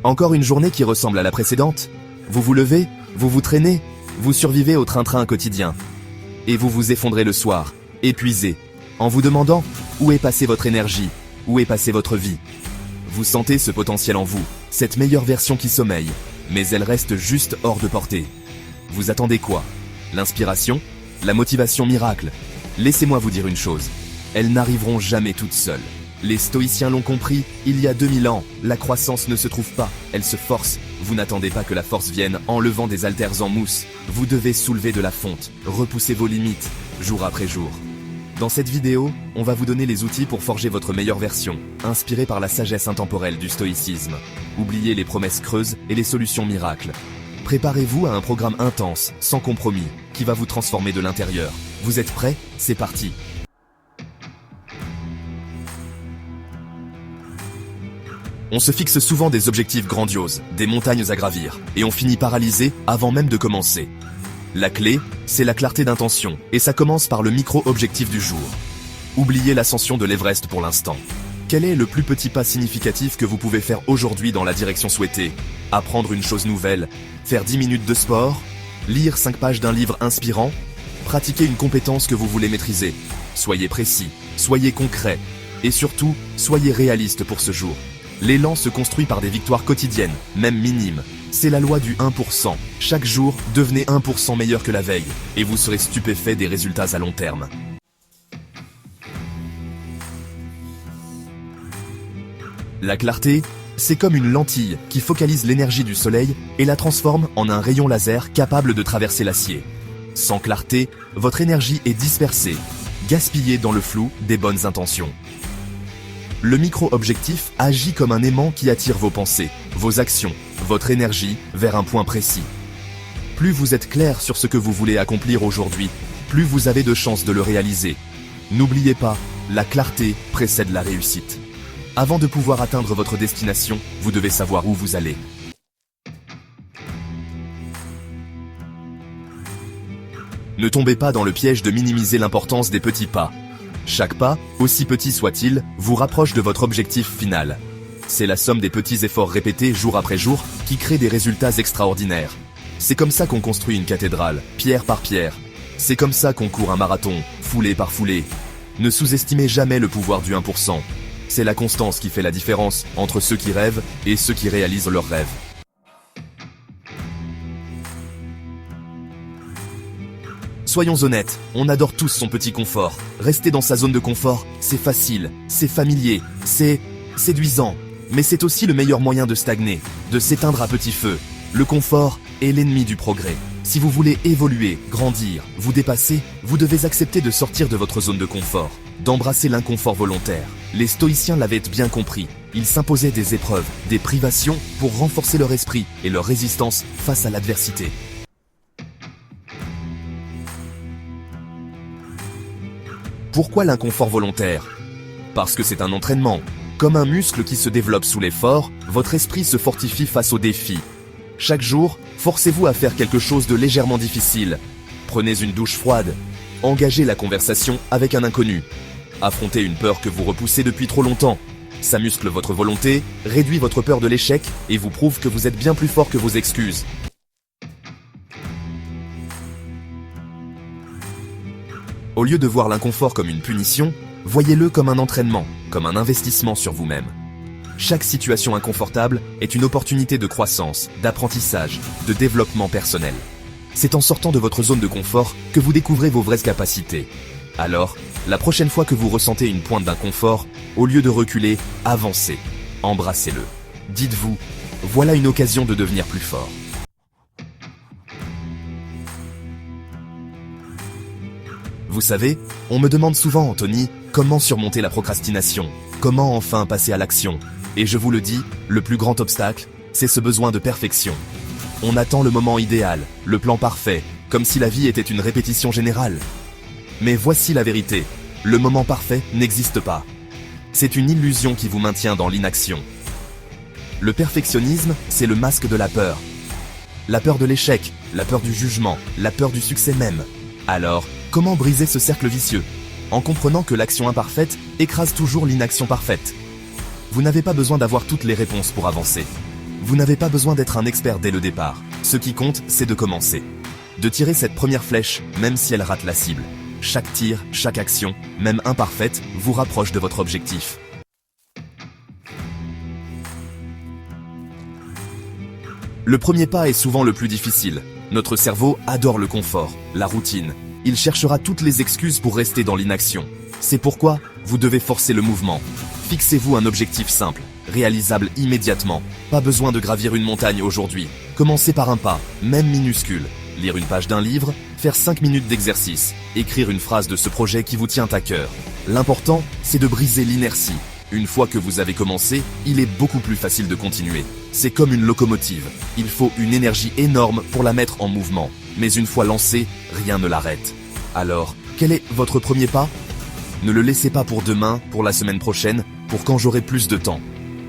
Encore une journée qui ressemble à la précédente. Vous vous levez, vous vous traînez, vous survivez au train-train quotidien. Et vous vous effondrez le soir, épuisé, en vous demandant où est passée votre énergie, où est passée votre vie. Vous sentez ce potentiel en vous, cette meilleure version qui sommeille, mais elle reste juste hors de portée. Vous attendez quoi? L'inspiration? La motivation miracle? Laissez-moi vous dire une chose, elles n'arriveront jamais toutes seules. Les stoïciens l'ont compris, il y a 2000 ans, la croissance ne se trouve pas, elle se force. Vous n'attendez pas que la force vienne en levant des haltères en mousse. Vous devez soulever de la fonte, repousser vos limites, jour après jour. Dans cette vidéo, on va vous donner les outils pour forger votre meilleure version, inspirée par la sagesse intemporelle du stoïcisme. Oubliez les promesses creuses et les solutions miracles. Préparez-vous à un programme intense, sans compromis, qui va vous transformer de l'intérieur. Vous êtes prêts? C'est parti! On se fixe souvent des objectifs grandioses, des montagnes à gravir, et on finit paralysé avant même de commencer. La clé, c'est la clarté d'intention, et ça commence par le micro-objectif du jour. Oubliez l'ascension de l'Everest pour l'instant. Quel est le plus petit pas significatif que vous pouvez faire aujourd'hui dans la direction souhaitée? Apprendre une chose nouvelle, faire 10 minutes de sport, lire 5 pages d'un livre inspirant, pratiquer une compétence que vous voulez maîtriser. Soyez précis, soyez concret, et surtout, soyez réaliste pour ce jour. L'élan se construit par des victoires quotidiennes, même minimes. C'est la loi du 1%. Chaque jour, devenez 1% meilleur que la veille, et vous serez stupéfait des résultats à long terme. La clarté, c'est comme une lentille qui focalise l'énergie du soleil et la transforme en un rayon laser capable de traverser l'acier. Sans clarté, votre énergie est dispersée, gaspillée dans le flou des bonnes intentions. Le micro-objectif agit comme un aimant qui attire vos pensées, vos actions, votre énergie vers un point précis. Plus vous êtes clair sur ce que vous voulez accomplir aujourd'hui, plus vous avez de chances de le réaliser. N'oubliez pas, la clarté précède la réussite. Avant de pouvoir atteindre votre destination, vous devez savoir où vous allez. Ne tombez pas dans le piège de minimiser l'importance des petits pas. Chaque pas, aussi petit soit-il, vous rapproche de votre objectif final. C'est la somme des petits efforts répétés jour après jour qui crée des résultats extraordinaires. C'est comme ça qu'on construit une cathédrale, pierre par pierre. C'est comme ça qu'on court un marathon, foulée par foulée. Ne sous-estimez jamais le pouvoir du 1%. C'est la constance qui fait la différence entre ceux qui rêvent et ceux qui réalisent leurs rêves. Soyons honnêtes, on adore tous son petit confort. Rester dans sa zone de confort, c'est facile, c'est familier, c'est séduisant. Mais c'est aussi le meilleur moyen de stagner, de s'éteindre à petit feu. Le confort est l'ennemi du progrès. Si vous voulez évoluer, grandir, vous dépasser, vous devez accepter de sortir de votre zone de confort, d'embrasser l'inconfort volontaire. Les stoïciens l'avaient bien compris. Ils s'imposaient des épreuves, des privations pour renforcer leur esprit et leur résistance face à l'adversité. Pourquoi l'inconfort volontaire? Parce que c'est un entraînement. Comme un muscle qui se développe sous l'effort, votre esprit se fortifie face aux défis. Chaque jour, forcez-vous à faire quelque chose de légèrement difficile. Prenez une douche froide. Engagez la conversation avec un inconnu. Affrontez une peur que vous repoussez depuis trop longtemps. Ça muscle votre volonté, réduit votre peur de l'échec et vous prouve que vous êtes bien plus fort que vos excuses. Au lieu de voir l'inconfort comme une punition, voyez-le comme un entraînement, comme un investissement sur vous-même. Chaque situation inconfortable est une opportunité de croissance, d'apprentissage, de développement personnel. C'est en sortant de votre zone de confort que vous découvrez vos vraies capacités. Alors, la prochaine fois que vous ressentez une pointe d'inconfort, au lieu de reculer, avancez, embrassez-le. Dites-vous, voilà une occasion de devenir plus fort. Vous savez, on me demande souvent, Anthony, comment surmonter la procrastination, comment enfin passer à l'action. Et je vous le dis, le plus grand obstacle, c'est ce besoin de perfection. On attend le moment idéal, le plan parfait, comme si la vie était une répétition générale. Mais voici la vérité, le moment parfait n'existe pas. C'est une illusion qui vous maintient dans l'inaction. Le perfectionnisme, c'est le masque de la peur. La peur de l'échec, la peur du jugement, la peur du succès même. Alors, comment briser ce cercle vicieux? En comprenant que l'action imparfaite écrase toujours l'inaction parfaite. Vous n'avez pas besoin d'avoir toutes les réponses pour avancer. Vous n'avez pas besoin d'être un expert dès le départ. Ce qui compte, c'est de commencer. De tirer cette première flèche, même si elle rate la cible. Chaque tir, chaque action, même imparfaite, vous rapproche de votre objectif. Le premier pas est souvent le plus difficile. Notre cerveau adore le confort, la routine. Il cherchera toutes les excuses pour rester dans l'inaction. C'est pourquoi vous devez forcer le mouvement. Fixez-vous un objectif simple, réalisable immédiatement. Pas besoin de gravir une montagne aujourd'hui. Commencez par un pas, même minuscule. Lire une page d'un livre, faire 5 minutes d'exercice, écrire une phrase de ce projet qui vous tient à cœur. L'important, c'est de briser l'inertie. Une fois que vous avez commencé, il est beaucoup plus facile de continuer. C'est comme une locomotive. Il faut une énergie énorme pour la mettre en mouvement. Mais une fois lancée, rien ne l'arrête. Alors, quel est votre premier pas ? Ne le laissez pas pour demain, pour la semaine prochaine, pour quand j'aurai plus de temps.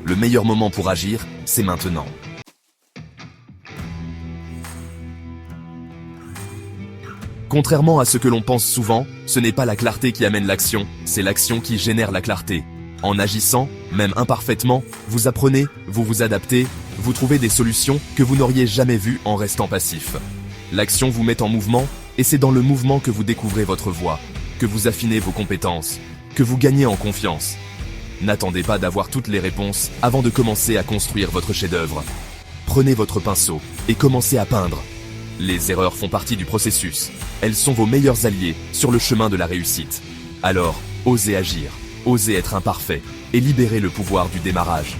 Le meilleur moment pour agir, c'est maintenant. Contrairement à ce que l'on pense souvent, ce n'est pas la clarté qui amène l'action, c'est l'action qui génère la clarté. En agissant, même imparfaitement, vous apprenez, vous vous adaptez, vous trouvez des solutions que vous n'auriez jamais vues en restant passif. L'action vous met en mouvement, et c'est dans le mouvement que vous découvrez votre voie, que vous affinez vos compétences, que vous gagnez en confiance. N'attendez pas d'avoir toutes les réponses avant de commencer à construire votre chef-d'œuvre. Prenez votre pinceau et commencez à peindre. Les erreurs font partie du processus. Elles sont vos meilleurs alliés sur le chemin de la réussite. Alors, osez agir, osez être imparfait et libérez le pouvoir du démarrage.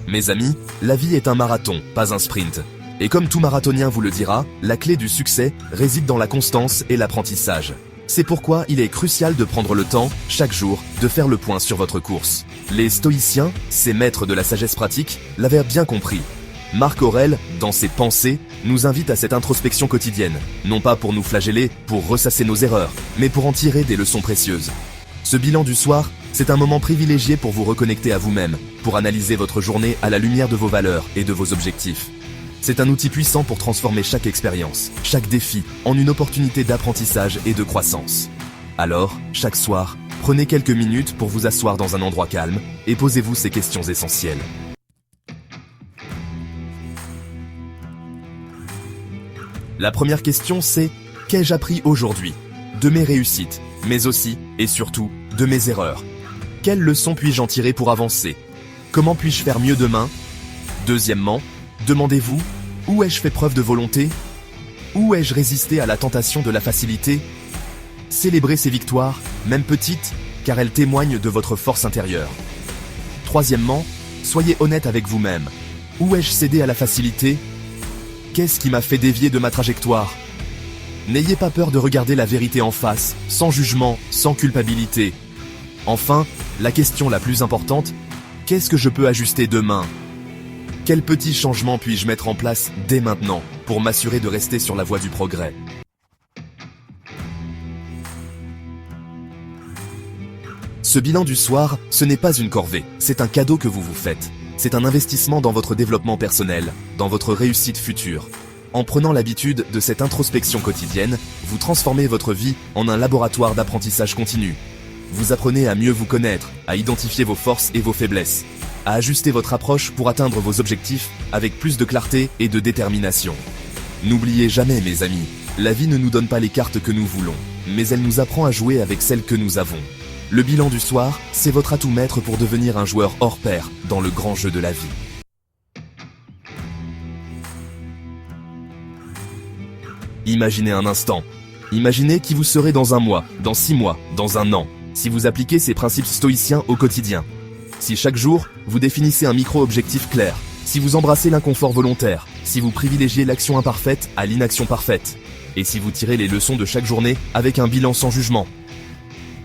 Mes amis, la vie est un marathon, pas un sprint. Et comme tout marathonien vous le dira, la clé du succès réside dans la constance et l'apprentissage. C'est pourquoi il est crucial de prendre le temps, chaque jour, de faire le point sur votre course. Les stoïciens, ces maîtres de la sagesse pratique, l'avaient bien compris. Marc Aurèle, dans ses Pensées, nous invite à cette introspection quotidienne, non pas pour nous flageller, pour ressasser nos erreurs, mais pour en tirer des leçons précieuses. Ce bilan du soir, c'est un moment privilégié pour vous reconnecter à vous-même, pour analyser votre journée à la lumière de vos valeurs et de vos objectifs. C'est un outil puissant pour transformer chaque expérience, chaque défi, en une opportunité d'apprentissage et de croissance. Alors, chaque soir, prenez quelques minutes pour vous asseoir dans un endroit calme et posez-vous ces questions essentielles. La première question c'est « Qu'ai-je appris aujourd'hui ?» De mes réussites, mais aussi, et surtout, de mes erreurs. Quelles leçons puis-je en tirer pour avancer? Comment puis-je faire mieux demain? Deuxièmement, demandez-vous, où ai-je fait preuve de volonté? Où ai-je résisté à la tentation de la facilité? Célébrez ces victoires, même petites, car elles témoignent de votre force intérieure. Troisièmement, soyez honnête avec vous-même. Où ai-je cédé à la facilité? Qu'est-ce qui m'a fait dévier de ma trajectoire? N'ayez pas peur de regarder la vérité en face, sans jugement, sans culpabilité. Enfin, la question la plus importante, qu'est-ce que je peux ajuster demain? Quels petits changements puis-je mettre en place dès maintenant pour m'assurer de rester sur la voie du progrès? Ce bilan du soir, ce n'est pas une corvée, c'est un cadeau que vous vous faites. C'est un investissement dans votre développement personnel, dans votre réussite future. En prenant l'habitude de cette introspection quotidienne, vous transformez votre vie en un laboratoire d'apprentissage continu. Vous apprenez à mieux vous connaître, à identifier vos forces et vos faiblesses, à ajuster votre approche pour atteindre vos objectifs avec plus de clarté et de détermination. N'oubliez jamais, mes amis, la vie ne nous donne pas les cartes que nous voulons, mais elle nous apprend à jouer avec celles que nous avons. Le bilan du soir, c'est votre atout maître pour devenir un joueur hors pair dans le grand jeu de la vie. Imaginez un instant. Imaginez qui vous serez dans un mois, dans 6 mois, dans un an, si vous appliquez ces principes stoïciens au quotidien. Si chaque jour, vous définissez un micro-objectif clair, si vous embrassez l'inconfort volontaire, si vous privilégiez l'action imparfaite à l'inaction parfaite, et si vous tirez les leçons de chaque journée avec un bilan sans jugement.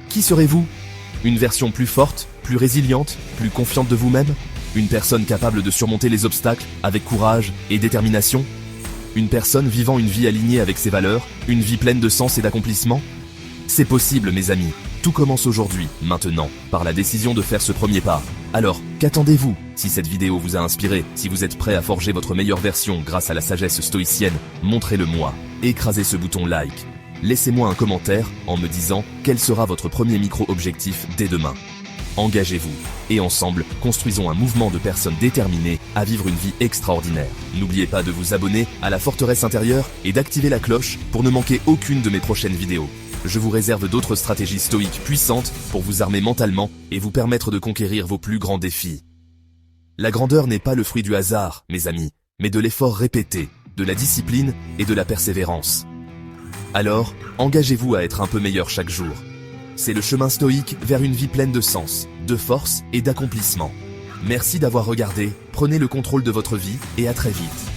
Qui serez-vous? Une version plus forte, plus résiliente, plus confiante de vous-même? Une personne capable de surmonter les obstacles avec courage et détermination? Une personne vivant une vie alignée avec ses valeurs, une vie pleine de sens et d'accomplissement? C'est possible, mes amis. Tout commence aujourd'hui, maintenant, par la décision de faire ce premier pas. Alors, qu'attendez-vous? Si cette vidéo vous a inspiré, si vous êtes prêt à forger votre meilleure version grâce à la sagesse stoïcienne, montrez-le moi. Écrasez ce bouton like. Laissez-moi un commentaire en me disant quel sera votre premier micro-objectif dès demain. Engagez-vous. Et ensemble, construisons un mouvement de personnes déterminées à vivre une vie extraordinaire. N'oubliez pas de vous abonner à la forteresse intérieure et d'activer la cloche pour ne manquer aucune de mes prochaines vidéos. Je vous réserve d'autres stratégies stoïques puissantes pour vous armer mentalement et vous permettre de conquérir vos plus grands défis. La grandeur n'est pas le fruit du hasard, mes amis, mais de l'effort répété, de la discipline et de la persévérance. Alors, engagez-vous à être un peu meilleur chaque jour. C'est le chemin stoïque vers une vie pleine de sens, de force et d'accomplissement. Merci d'avoir regardé, prenez le contrôle de votre vie et à très vite.